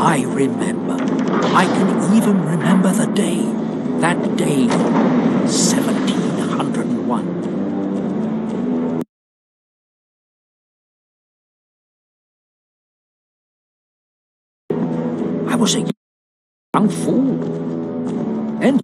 I remember. I can even remember the day. That day, 1701. I was a young fool. And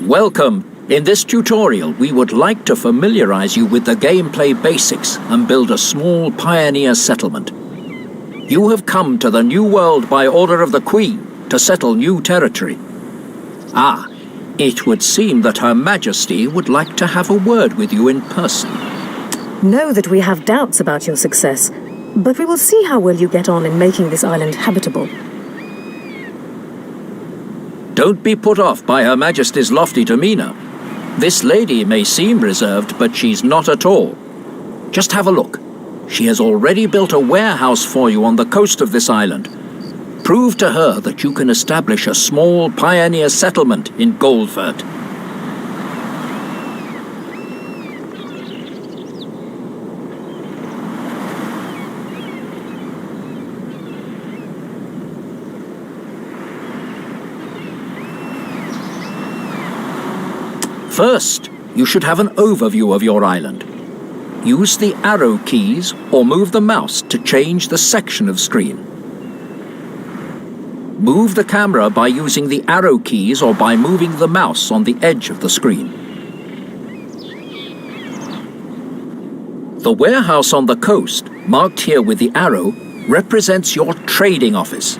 Welcome! In this tutorial, we would like to familiarize you with the gameplay basics and build a small pioneer settlement. You have come to the New World by order of the Queen to settle new territory. It would seem that Her Majesty would like to have a word with you in person. Know that we have doubts about your success, but we will see how well you get on in making this island habitable. Don't be put off by Her Majesty's lofty demeanor. This lady may seem reserved, but she's not at all. Just have a look. She has already built a warehouse for you on the coast of this island. Prove to her that you can establish a small pioneer settlement in Goldford. First, you should have an overview of your island. Use the arrow keys or move the mouse to change the section of screen. Move the camera by using the arrow keys or by moving the mouse on the edge of the screen. The warehouse on the coast, marked here with the arrow, represents your trading office.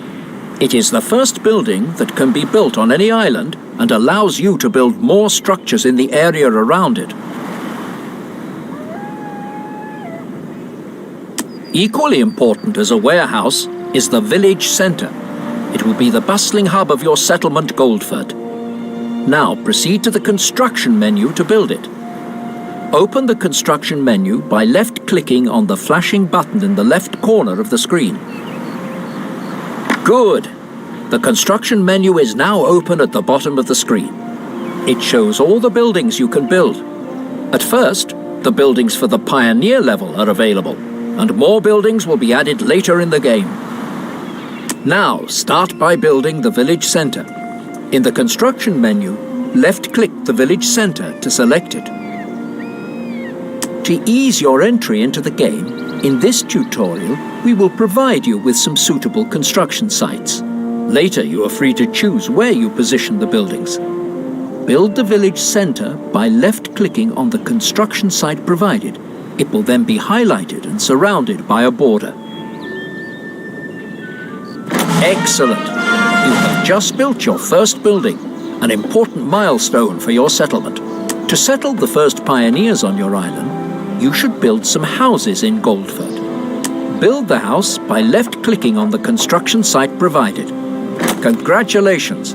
It is the first building that can be built on any island and allows you to build more structures in the area around it. Equally important as a warehouse is the village centre. It will be the bustling hub of your settlement, Goldford. Now proceed to the construction menu to build it. Open the construction menu by left-clicking on the flashing button in the left corner of the screen. Good! The construction menu is now open at the bottom of the screen. It shows all the buildings you can build. At first, the buildings for the Pioneer level are available, and more buildings will be added later in the game. Now, start by building the village centre. In the construction menu, left-click the village centre to select it. To ease your entry into the game, in this tutorial, we will provide you with some suitable construction sites. Later, you are free to choose where you position the buildings. Build the village centre by left-clicking on the construction site provided. It will then be highlighted and surrounded by a border. Excellent! You have just built your first building, an important milestone for your settlement. To settle the first pioneers on your island, you should build some houses in Goldford. Build the house by left-clicking on the construction site provided. Congratulations!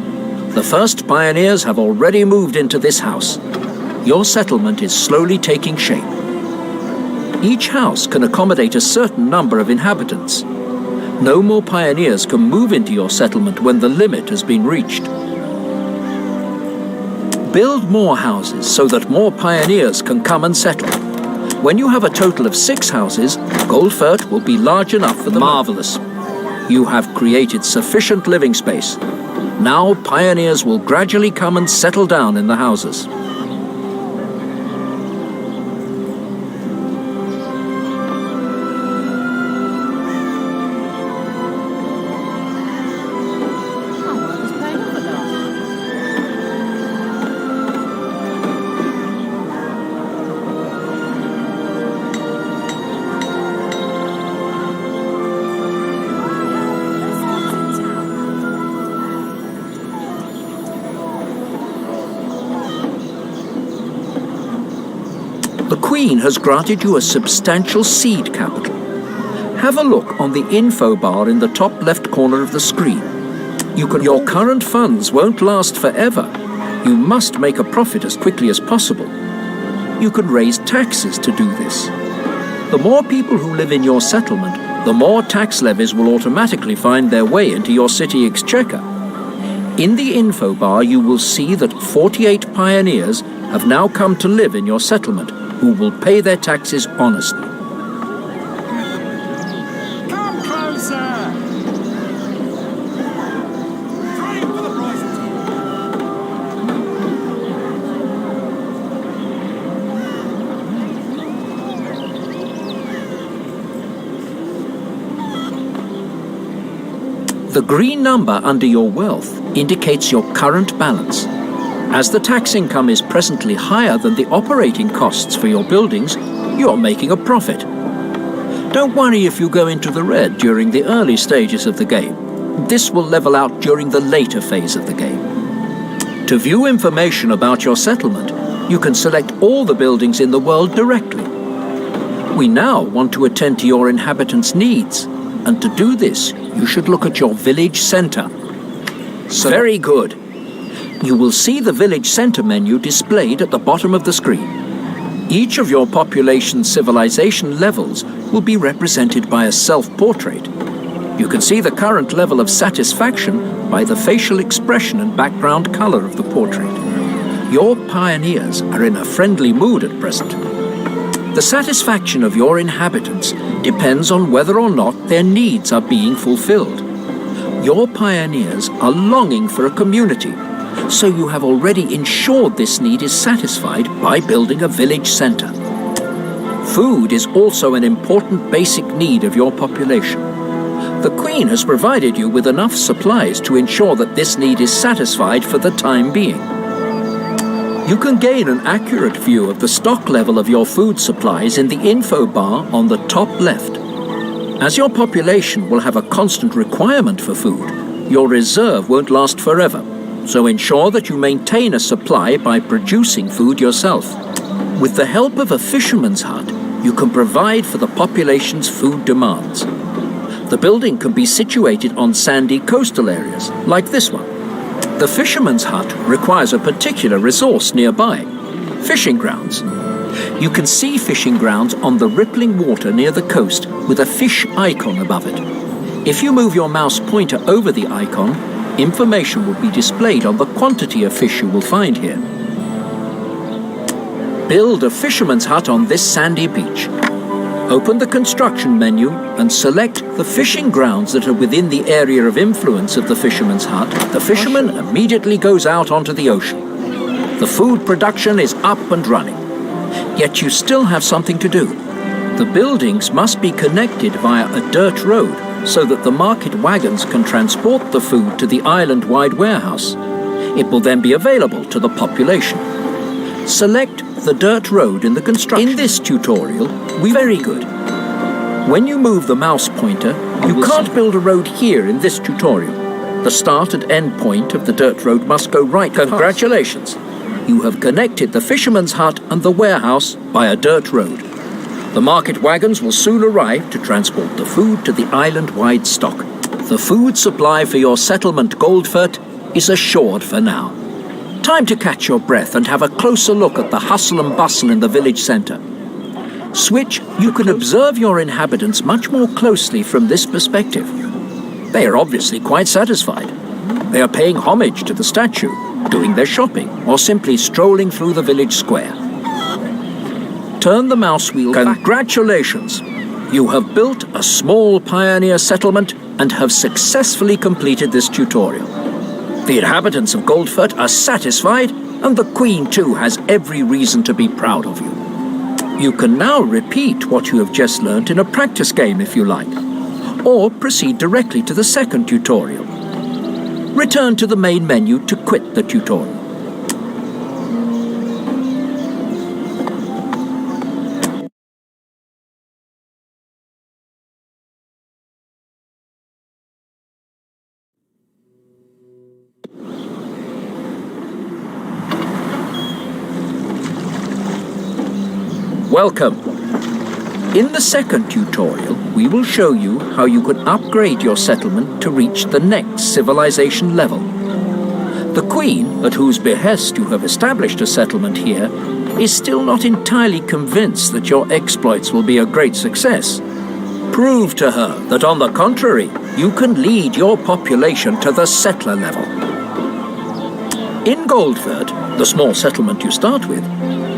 The first pioneers have already moved into this house. Your settlement is slowly taking shape. Each house can accommodate a certain number of inhabitants. No more pioneers can move into your settlement when the limit has been reached. Build more houses so that more pioneers can come and settle. When you have a total of 6 houses, Goldford will be large enough for the marvelous. You have created sufficient living space. Now pioneers will gradually come and settle down in the houses. Queen has granted you a substantial seed capital. Have a look on the info bar in the top left corner of the screen. Your current funds won't last forever. You must make a profit as quickly as possible. You can raise taxes to do this. The more people who live in your settlement, the more tax levies will automatically find their way into your city exchequer. In the info bar, you will see that 48 pioneers have now come to live in your settlement, who will pay their taxes honestly. Come closer! Pray for the prize. The green number under your wealth indicates your current balance. As the tax income is presently higher than the operating costs for your buildings, you're making a profit. Don't worry if you go into the red during the early stages of the game. This will level out during the later phase of the game. To view information about your settlement, you can select all the buildings in the world directly. We now want to attend to your inhabitants' needs, and to do this, you should look at your village center. Very good. You will see the village center menu displayed at the bottom of the screen. Each of your population's civilization levels will be represented by a self-portrait. You can see the current level of satisfaction by the facial expression and background color of the portrait. Your pioneers are in a friendly mood at present. The satisfaction of your inhabitants depends on whether or not their needs are being fulfilled. Your pioneers are longing for a community, so you have already ensured this need is satisfied by building a village center. Food is also an important basic need of your population. The Queen has provided you with enough supplies to ensure that this need is satisfied for the time being. You can gain an accurate view of the stock level of your food supplies in the info bar on the top left. As your population will have a constant requirement for food, your reserve won't last forever. So ensure that you maintain a supply by producing food yourself. With the help of a fisherman's hut, you can provide for the population's food demands. The building can be situated on sandy coastal areas, like this one. The fisherman's hut requires a particular resource nearby: fishing grounds. You can see fishing grounds on the rippling water near the coast with a fish icon above it. If you move your mouse pointer over the icon, information will be displayed on the quantity of fish you will find here. Build a fisherman's hut on this sandy beach. Open the construction menu and select the fishing grounds that are within the area of influence of the fisherman's hut. The fisherman immediately goes out onto the ocean. The food production is up and running. Yet you still have something to do. The buildings must be connected via a dirt road, so that the market wagons can transport the food to the island-wide warehouse. It will then be available to the population. Select the dirt road in the construction. In this tutorial, very good. When you move the mouse pointer, you can't build a road here in this tutorial. The start and end point of the dirt road must go right. Congratulations! You have connected the fisherman's hut and the warehouse by a dirt road. The market wagons will soon arrive to transport the food to the island-wide stock. The food supply for your settlement Goldfurt is assured for now. Time to catch your breath and have a closer look at the hustle and bustle in the village center. Switch, you can observe your inhabitants much more closely from this perspective. They are obviously quite satisfied. They are paying homage to the statue, doing their shopping, or simply strolling through the village square. Turn the mouse wheel back. Congratulations! You have built a small pioneer settlement and have successfully completed this tutorial. The inhabitants of Goldfurt are satisfied, and the Queen too has every reason to be proud of you. You can now repeat what you have just learnt in a practice game if you like, or proceed directly to the second tutorial. Return to the main menu to quit the tutorial. Welcome. In the second tutorial, we will show you how you can upgrade your settlement to reach the next civilization level. The Queen, at whose behest you have established a settlement here, is still not entirely convinced that your exploits will be a great success. Prove to her that, on the contrary, you can lead your population to the settler level. In Goldford, the small settlement you start with,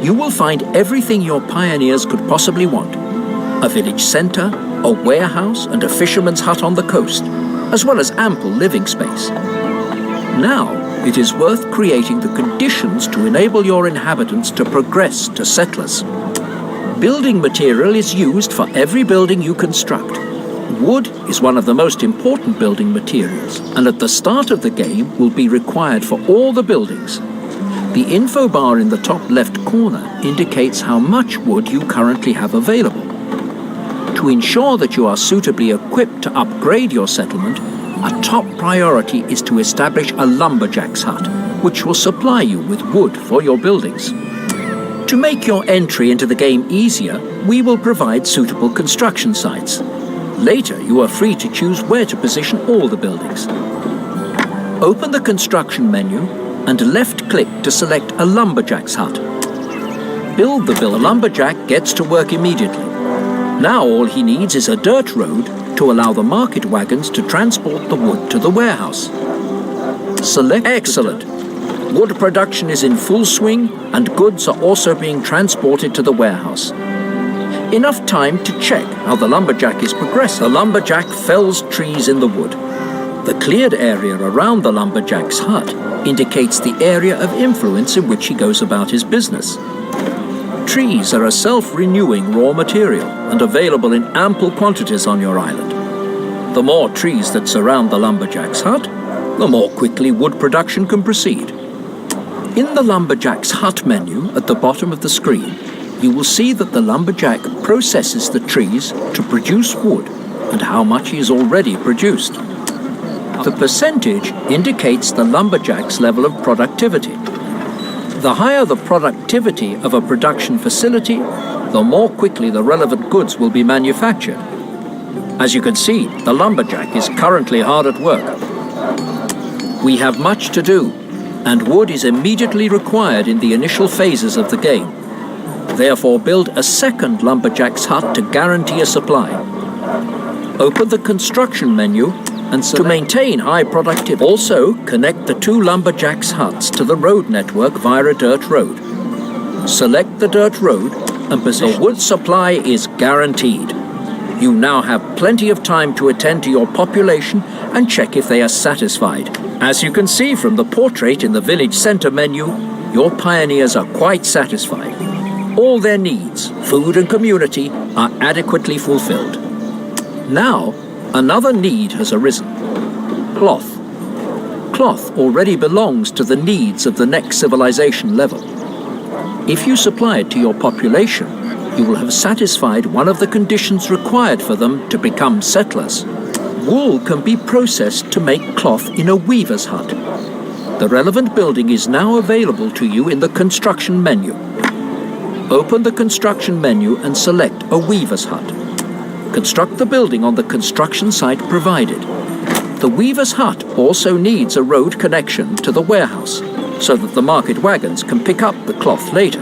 you will find everything your pioneers could possibly want. A village centre, a warehouse and a fisherman's hut on the coast, as well as ample living space. Now, it is worth creating the conditions to enable your inhabitants to progress to settlers. Building material is used for every building you construct. Wood is one of the most important building materials, and at the start of the game will be required for all the buildings. The info bar in the top left corner indicates how much wood you currently have available. To ensure that you are suitably equipped to upgrade your settlement, a top priority is to establish a lumberjack's hut, which will supply you with wood for your buildings. To make your entry into the game easier, we will provide suitable construction sites. Later, you are free to choose where to position all the buildings. Open the construction menu and left-click to select a lumberjack's hut. Build the builder. The lumberjack gets to work immediately. Now all he needs is a dirt road to allow the market wagons to transport the wood to the warehouse. Select. Excellent. Wood production is in full swing and goods are also being transported to the warehouse. Enough time to check how the lumberjack is progressing. The lumberjack fells trees in the wood. The cleared area around the lumberjack's hut indicates the area of influence in which he goes about his business. Trees are a self-renewing raw material and available in ample quantities on your island. The more trees that surround the lumberjack's hut, the more quickly wood production can proceed. In the lumberjack's hut menu at the bottom of the screen, you will see that the lumberjack processes the trees to produce wood and how much he has already produced. The percentage indicates the lumberjack's level of productivity. The higher the productivity of a production facility, the more quickly the relevant goods will be manufactured. As you can see, the lumberjack is currently hard at work. We have much to do, and wood is immediately required in the initial phases of the game. Therefore, build a second lumberjack's hut to guarantee a supply. Open the construction menu and to maintain high productivity. Also, connect the two lumberjacks' huts to the road network via a dirt road. Select the dirt road and position. The wood supply is guaranteed. You now have plenty of time to attend to your population and check if they are satisfied. As you can see from the portrait in the village centre menu, your pioneers are quite satisfied. All their needs, food and community, are adequately fulfilled. Now, another need has arisen. Cloth. Cloth already belongs to the needs of the next civilization level. If you supply it to your population, you will have satisfied one of the conditions required for them to become settlers. Wool can be processed to make cloth in a weaver's hut. The relevant building is now available to you in the construction menu. Open the construction menu and select a weaver's hut. Construct the building on the construction site provided. The weaver's hut also needs a road connection to the warehouse so that the market wagons can pick up the cloth later.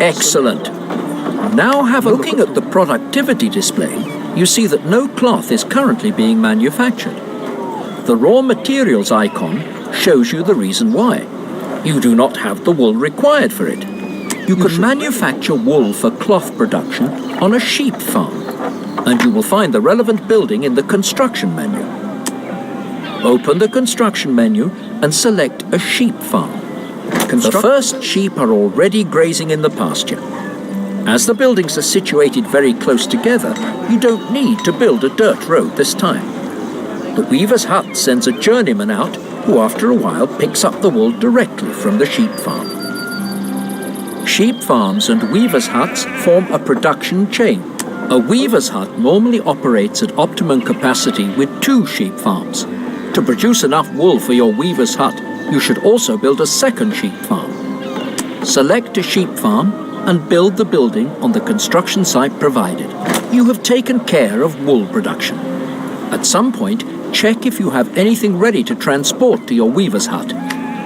Excellent. Now have a looking at the productivity display, you see that no cloth is currently being manufactured. The raw materials icon shows you the reason why. You do not have the wool required for it. You can manufacture wool for cloth production on a sheep farm, and you will find the relevant building in the construction menu. Open the construction menu and select a sheep farm. The first sheep are already grazing in the pasture. As the buildings are situated very close together, you don't need to build a dirt road this time. The weaver's hut sends a journeyman out who after a while picks up the wool directly from the sheep farm. Sheep farms and weavers' huts form a production chain. A weaver's hut normally operates at optimum capacity with 2 sheep farms. To produce enough wool for your weaver's hut, you should also build a second sheep farm. Select a sheep farm and build the building on the construction site provided. You have taken care of wool production. At some point, check if you have anything ready to transport to your weaver's hut.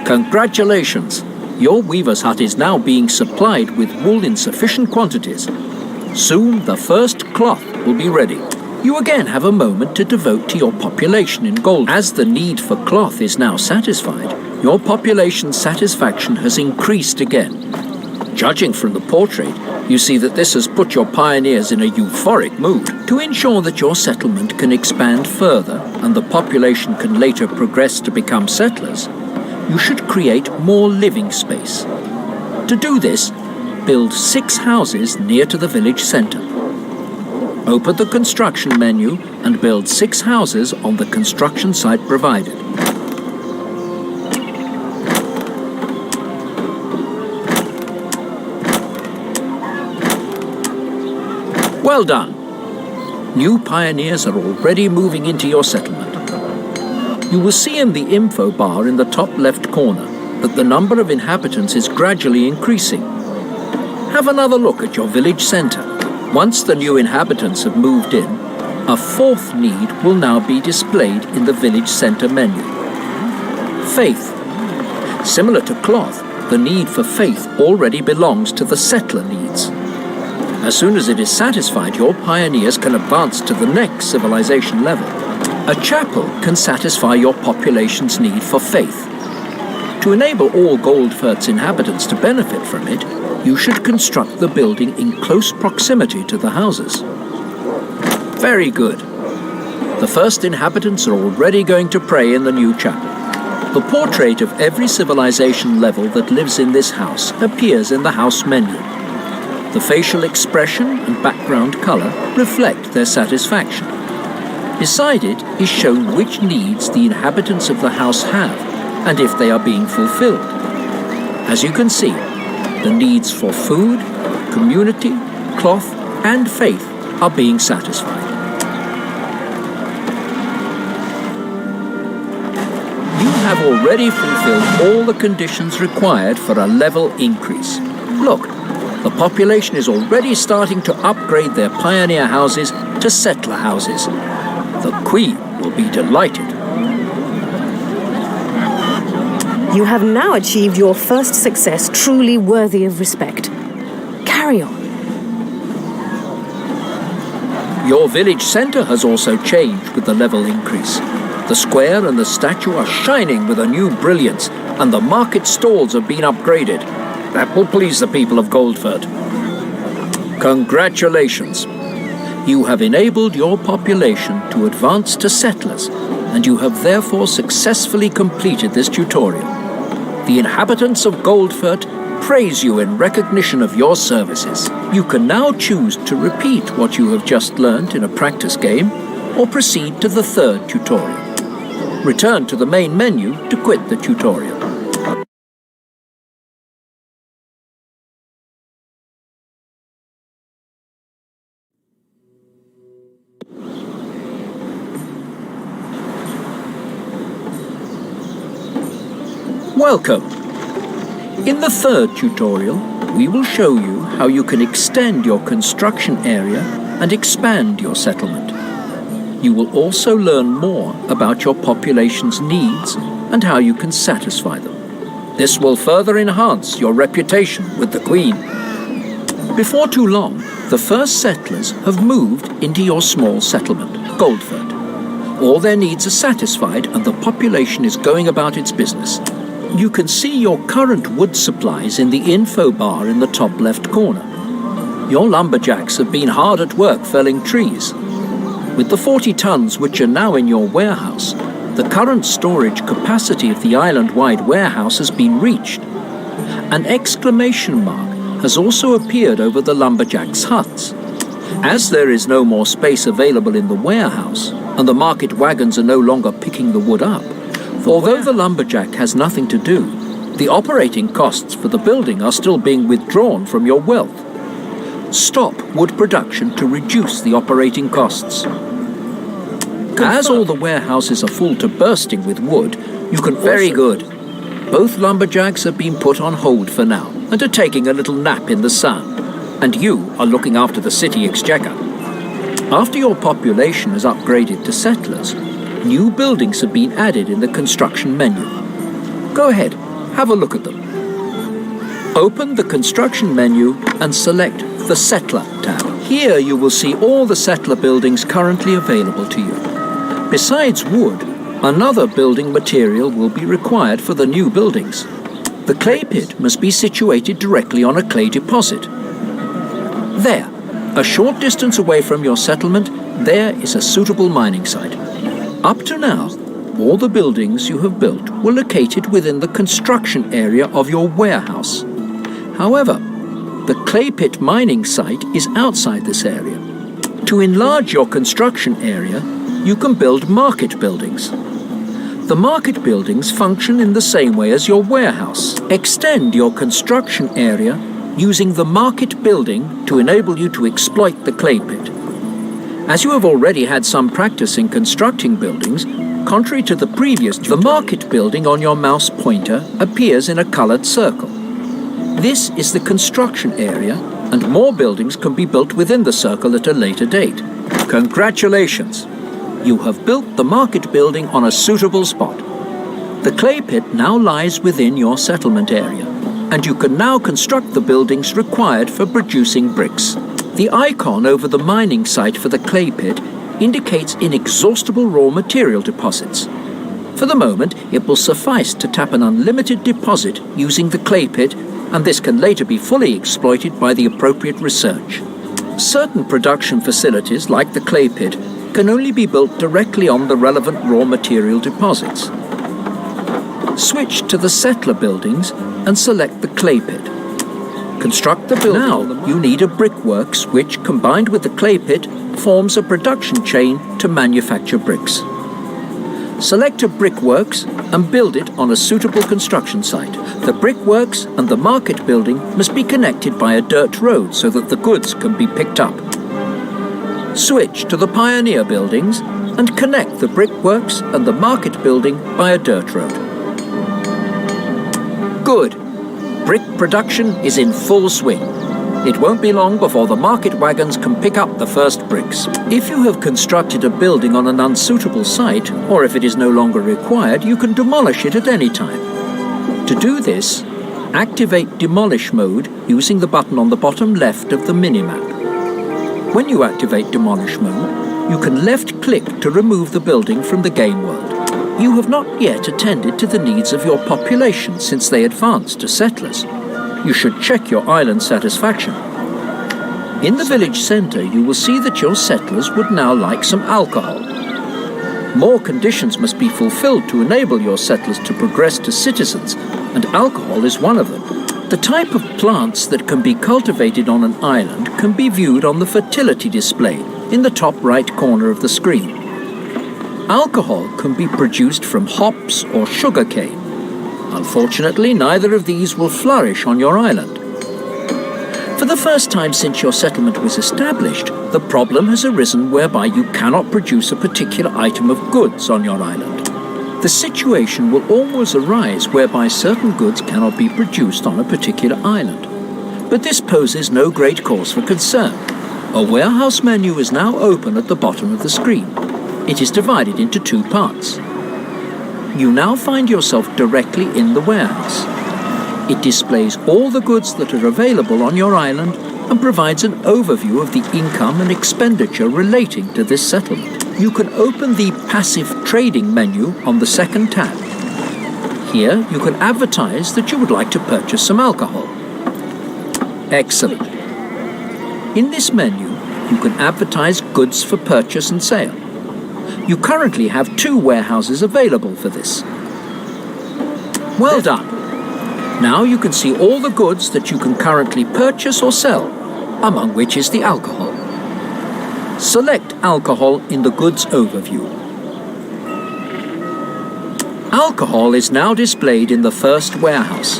Congratulations! Your weaver's hut is now being supplied with wool in sufficient quantities. Soon the first cloth will be ready. You again have a moment to devote to your population in gold. As the need for cloth is now satisfied, your population's satisfaction has increased again. Judging from the portrait, you see that this has put your pioneers in a euphoric mood. To ensure that your settlement can expand further and the population can later progress to become settlers, you should create more living space. To do this, build 6 houses near to the village centre. Open the construction menu and build 6 houses on the construction site provided. Well done! New pioneers are already moving into your settlement. You will see in the info bar in the top left corner that the number of inhabitants is gradually increasing. Have another look at your village centre. Once the new inhabitants have moved in, a 4th need will now be displayed in the village centre menu. Faith. Similar to cloth, the need for faith already belongs to the settler needs. As soon as it is satisfied, your pioneers can advance to the next civilization level. A chapel can satisfy your population's need for faith. To enable all Goldfurt's inhabitants to benefit from it, you should construct the building in close proximity to the houses. Very good. The first inhabitants are already going to pray in the new chapel. The portrait of every civilization level that lives in this house appears in the house menu. The facial expression and background color reflect their satisfaction. Beside it is shown which needs the inhabitants of the house have and if they are being fulfilled. As you can see, the needs for food, community, cloth, and faith are being satisfied. You have already fulfilled all the conditions required for a level increase. Look, the population is already starting to upgrade their pioneer houses to settler houses. The Queen will be delighted. You have now achieved your first success truly worthy of respect. Carry on. Your village centre has also changed with the level increase. The square and the statue are shining with a new brilliance, and the market stalls have been upgraded. That will please the people of Goldfurt. Congratulations! You have enabled your population to advance to settlers, and you have therefore successfully completed this tutorial. The inhabitants of Goldfurt praise you in recognition of your services. You can now choose to repeat what you have just learned in a practice game, or proceed to the 3rd tutorial. Return to the main menu to quit the tutorial. Welcome! In the 3rd tutorial, we will show you how you can extend your construction area and expand your settlement. You will also learn more about your population's needs and how you can satisfy them. This will further enhance your reputation with the Queen. Before too long, the first settlers have moved into your small settlement, Goldfurt. All their needs are satisfied and the population is going about its business. You can see your current wood supplies in the info bar in the top left corner. Your lumberjacks have been hard at work felling trees. With the 40 tons which are now in your warehouse, the current storage capacity of the island-wide warehouse has been reached. An exclamation mark has also appeared over the lumberjacks' huts. As there is no more space available in the warehouse, and the market wagons are no longer picking the wood up, although the lumberjack has nothing to do, the operating costs for the building are still being withdrawn from your wealth. Stop wood production to reduce the operating costs. As all the warehouses are full to bursting with wood, you can Very good. Both lumberjacks have been put on hold for now and are taking a little nap in the sun, and you are looking after the city exchequer. After your population has upgraded to settlers, new buildings have been added in the construction menu. Go ahead, have a look at them. Open the construction menu and select the Settler tab. Here you will see all the settler buildings currently available to you. Besides wood, another building material will be required for the new buildings. The clay pit must be situated directly on a clay deposit. There, a short distance away from your settlement, there is a suitable mining site. Up to now, all the buildings you have built were located within the construction area of your warehouse. However, the clay pit mining site is outside this area. To enlarge your construction area, you can build market buildings. The market buildings function in the same way as your warehouse. Extend your construction area using the market building to enable you to exploit the clay pit. As you have already had some practice in constructing buildings, contrary to the previous, the market building on your mouse pointer appears in a colored circle. This is the construction area, and more buildings can be built within the circle at a later date. Congratulations! You have built the market building on a suitable spot. The clay pit now lies within your settlement area, and you can now construct the buildings required for producing bricks. The icon over the mining site for the clay pit indicates inexhaustible raw material deposits. For the moment, it will suffice to tap an unlimited deposit using the clay pit, and this can later be fully exploited by the appropriate research. Certain production facilities, like the clay pit, can only be built directly on the relevant raw material deposits. Switch to the settler buildings and select the clay pit. Construct the building. Now you need a brickworks which, combined with the clay pit, forms a production chain to manufacture bricks. Select a brickworks and build it on a suitable construction site. The brickworks and the market building must be connected by a dirt road so that the goods can be picked up. Switch to the pioneer buildings and connect the brickworks and the market building by a dirt road. Good. Brick production is in full swing. It won't be long before the market wagons can pick up the first bricks. If you have constructed a building on an unsuitable site, or if it is no longer required, you can demolish it at any time. To do this, activate Demolish mode using the button on the bottom left of the minimap. When you activate Demolish mode, you can left-click to remove the building from the game world. You have not yet attended to the needs of your population since they advanced to settlers. You should check your island satisfaction. In the village centre, you will see that your settlers would now like some alcohol. More conditions must be fulfilled to enable your settlers to progress to citizens, and alcohol is one of them. The type of plants that can be cultivated on an island can be viewed on the fertility display in the top right corner of the screen. Alcohol can be produced from hops or sugarcane. Unfortunately, neither of these will flourish on your island. For the first time since your settlement was established, the problem has arisen whereby you cannot produce a particular item of goods on your island. The situation will always arise whereby certain goods cannot be produced on a particular island. But this poses no great cause for concern. A warehouse menu is now open at the bottom of the screen. It is divided into two parts. You now find yourself directly in the warehouse. It displays all the goods that are available on your island and provides an overview of the income and expenditure relating to this settlement. You can open the Passive Trading menu on the second tab. Here you can advertise that you would like to purchase some alcohol. Excellent. In this menu, you can advertise goods for purchase and sale. You currently have 2 warehouses available for this. Well done. Now you can see all the goods that you can currently purchase or sell, among which is the alcohol. Select alcohol in the goods overview. Alcohol is now displayed in the first warehouse.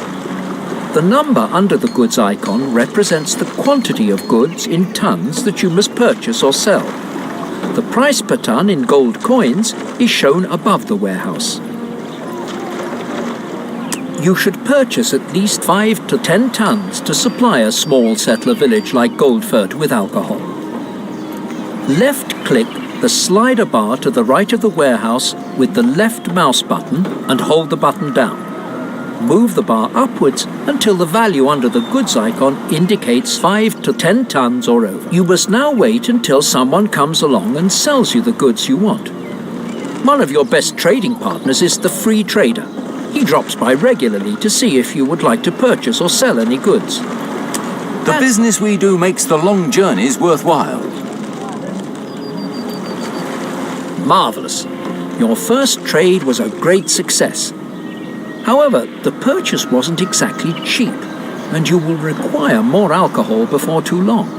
The number under the goods icon represents the quantity of goods in tons that you must purchase or sell. The price per ton in gold coins is shown above the warehouse. You should purchase at least 5 to 10 tons to supply a small settler village like Goldfurt with alcohol. Left-click the slider bar to the right of the warehouse with the left mouse button and hold the button down. Move the bar upwards until the value under the goods icon indicates 5 to 10 tons or over. You must now wait until someone comes along and sells you the goods you want. One of your best trading partners is the free trader. He drops by regularly to see if you would like to purchase or sell any goods. The business we do makes the long journeys worthwhile. Marvellous. Your first trade was a great success. However, the purchase wasn't exactly cheap, and you will require more alcohol before too long.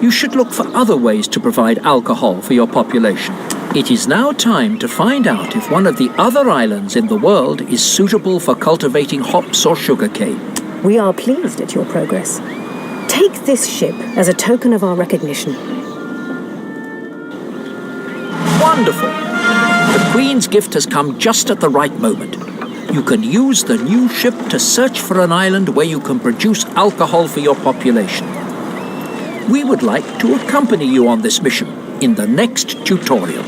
You should look for other ways to provide alcohol for your population. It is now time to find out if one of the other islands in the world is suitable for cultivating hops or sugarcane. We are pleased at your progress. Take this ship as a token of our recognition. Wonderful! The Queen's gift has come just at the right moment. You can use the new ship to search for an island where you can produce alcohol for your population. We would like to accompany you on this mission in the next tutorial.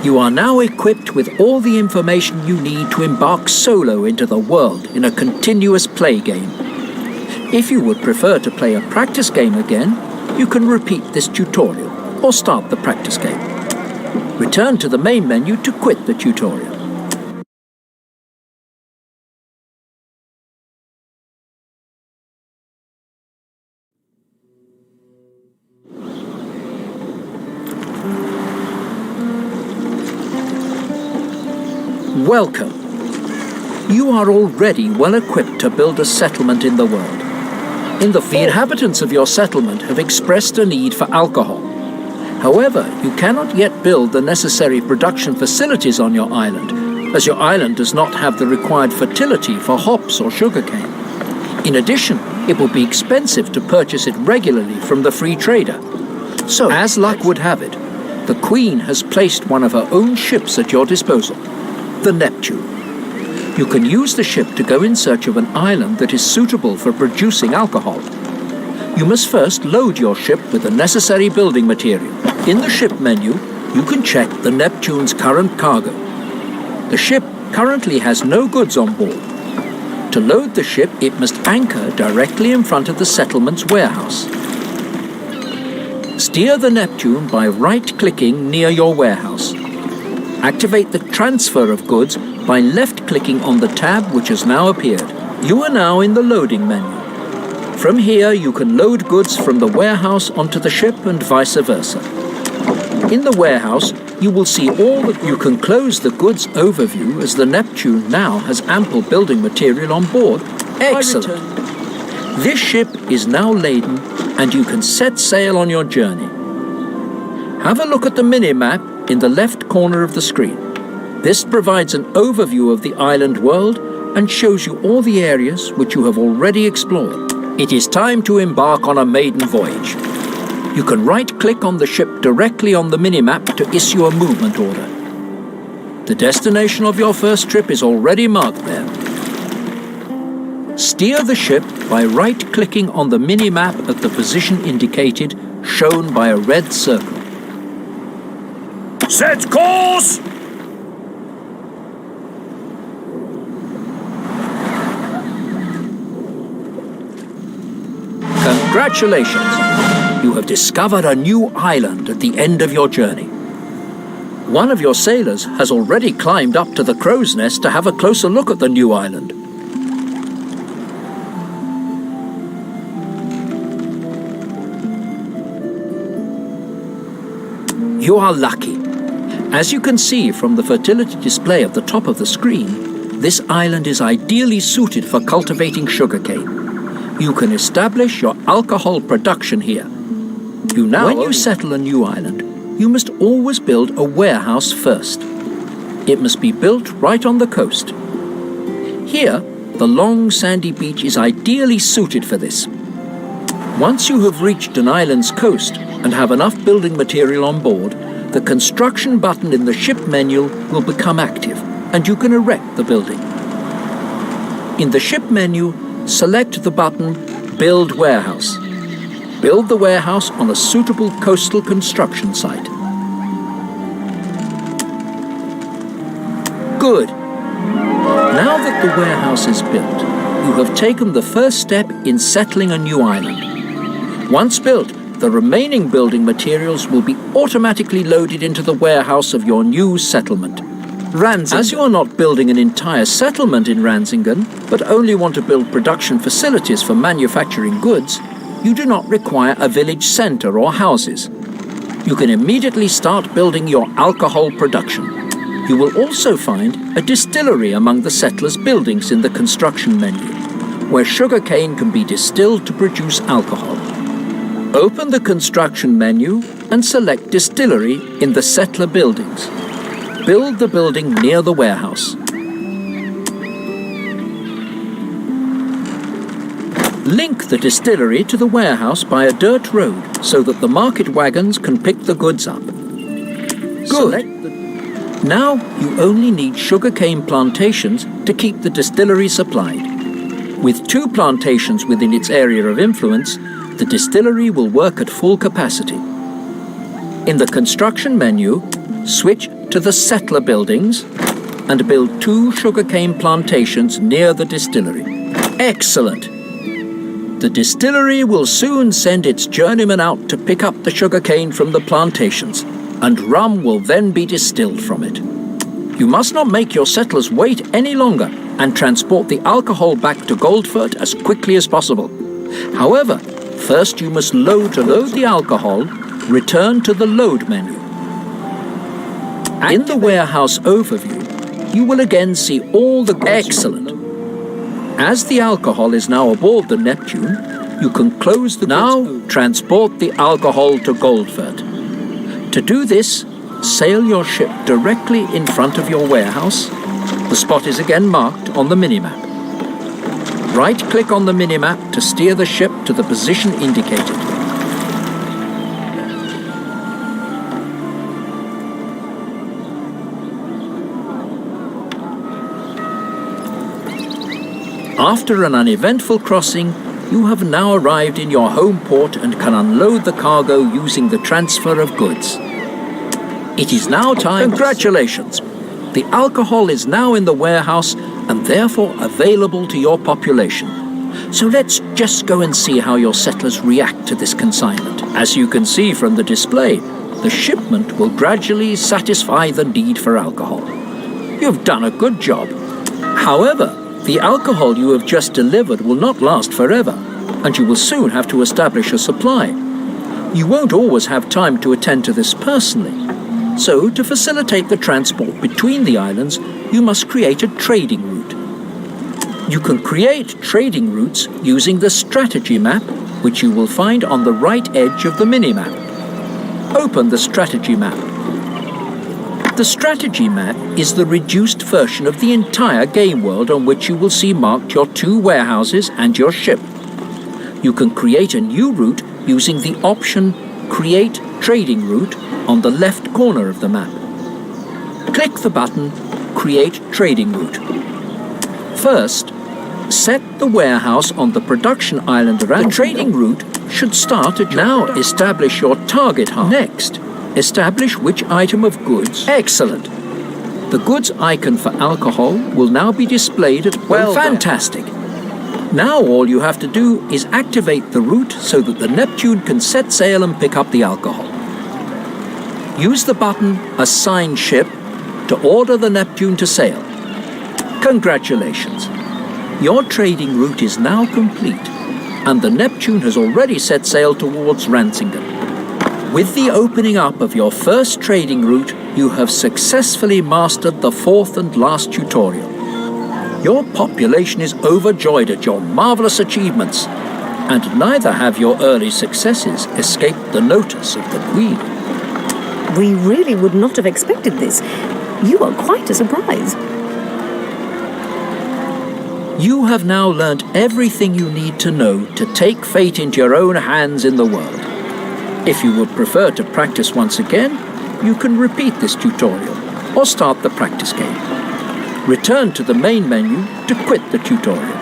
You are now equipped with all the information you need to embark solo into the world in a continuous play game. If you would prefer to play a practice game again, you can repeat this tutorial or start the practice game. Return to the main menu to quit the tutorial. Welcome. You are already well equipped to build a settlement in the world. The inhabitants of your settlement have expressed a need for alcohol. However, you cannot yet build the necessary production facilities on your island, as your island does not have the required fertility for hops or sugarcane. In addition, it will be expensive to purchase it regularly from the free trader. So, as luck would have it, the Queen has placed one of her own ships at your disposal, the Neptune. You can use the ship to go in search of an island that is suitable for producing alcohol. You must first load your ship with the necessary building material. In the ship menu, you can check the Neptune's current cargo. The ship currently has no goods on board. To load the ship, it must anchor directly in front of the settlement's warehouse. Steer the Neptune by right-clicking near your warehouse. Activate the transfer of goods by left-clicking on the tab which has now appeared. You are now in the loading menu. From here, you can load goods from the warehouse onto the ship and vice versa. In the warehouse, you will see all that you can close the goods overview as the Neptune now has ample building material on board. Excellent. This ship is now laden and you can set sail on your journey. Have a look at the mini-map in the left corner of the screen. This provides an overview of the island world and shows you all the areas which you have already explored. It is time to embark on a maiden voyage. You can right-click on the ship directly on the mini-map to issue a movement order. The destination of your first trip is already marked there. Steer the ship by right-clicking on the mini-map at the position indicated, shown by a red circle. Set course! Congratulations! You have discovered a new island at the end of your journey. One of your sailors has already climbed up to the crow's nest to have a closer look at the new island. You are lucky. As you can see from the fertility display at the top of the screen, this island is ideally suited for cultivating sugarcane. You can establish your alcohol production here. When you settle a new island, you must always build a warehouse first. It must be built right on the coast. Here, the long sandy beach is ideally suited for this. Once you have reached an island's coast and have enough building material on board, the construction button in the ship menu will become active and you can erect the building. In the ship menu, select the button Build Warehouse. Build the warehouse on a suitable coastal construction site. Good. Now that the warehouse is built, you have taken the first step in settling a new island. Once built, the remaining building materials will be automatically loaded into the warehouse of your new settlement. Ranzingen. As you are not building an entire settlement in Ranzingen, but only want to build production facilities for manufacturing goods, you do not require a village centre or houses. You can immediately start building your alcohol production. You will also find a distillery among the settlers' buildings in the construction menu, where sugarcane can be distilled to produce alcohol. Open the construction menu and select distillery in the settler buildings. Build the building near the warehouse. Link the distillery to the warehouse by a dirt road so that the market wagons can pick the goods up. Good. Now you only need sugarcane plantations to keep the distillery supplied. With 2 plantations within its area of influence, the distillery will work at full capacity. In the construction menu, switch to the settler buildings and build 2 sugarcane plantations near the distillery. Excellent! The distillery will soon send its journeymen out to pick up the sugarcane from the plantations, and rum will then be distilled from it. You must not make your settlers wait any longer and transport the alcohol back to Goldfurt as quickly as possible. However, first you must load the alcohol, return to the load menu. In the warehouse overview, you will again see all the goods. Excellent. As the alcohol is now aboard the Neptune, you can close the goods. Now transport the alcohol to Goldfurt. To do this, sail your ship directly in front of your warehouse. The spot is again marked on the minimap. Right-click on the minimap to steer the ship to the position indicated. After an uneventful crossing, you have now arrived in your home port and can unload the cargo using the transfer of goods. It is now time. Congratulations! The alcohol is now in the warehouse and therefore available to your population. So let's just go and see how your settlers react to this consignment. As you can see from the display, the shipment will gradually satisfy the need for alcohol. You've done a good job. However, the alcohol you have just delivered will not last forever, and you will soon have to establish a supply. You won't always have time to attend to this personally. So, to facilitate the transport between the islands, you must create a trading route. You can create trading routes using the strategy map, which you will find on the right edge of the minimap. Open the strategy map. The strategy map is the reduced version of the entire game world on which you will see marked your 2 warehouses and your ship. You can create a new route using the option Create Trading Route on the left corner of the map. Click the button Create Trading Route. First, set the warehouse on the production island around. The trading route should start at now. Establish your target hub. Next, establish which item of goods. Excellent. The goods icon for alcohol will now be displayed at fantastic. Now all you have to do is activate the route so that the Neptune can set sail and pick up the alcohol. Use the button Assign Ship to order the Neptune to sail. Congratulations. Your trading route is now complete, and the Neptune has already set sail towards Ranzingen. With the opening up of your first trading route, you have successfully mastered the 4th and last tutorial. Your population is overjoyed at your marvelous achievements, and neither have your early successes escaped the notice of the Queen. We really would not have expected this. You are quite a surprise. You have now learnt everything you need to know to take fate into your own hands in the world. If you would prefer to practice once again, you can repeat this tutorial or start the practice game. Return to the main menu to quit the tutorial.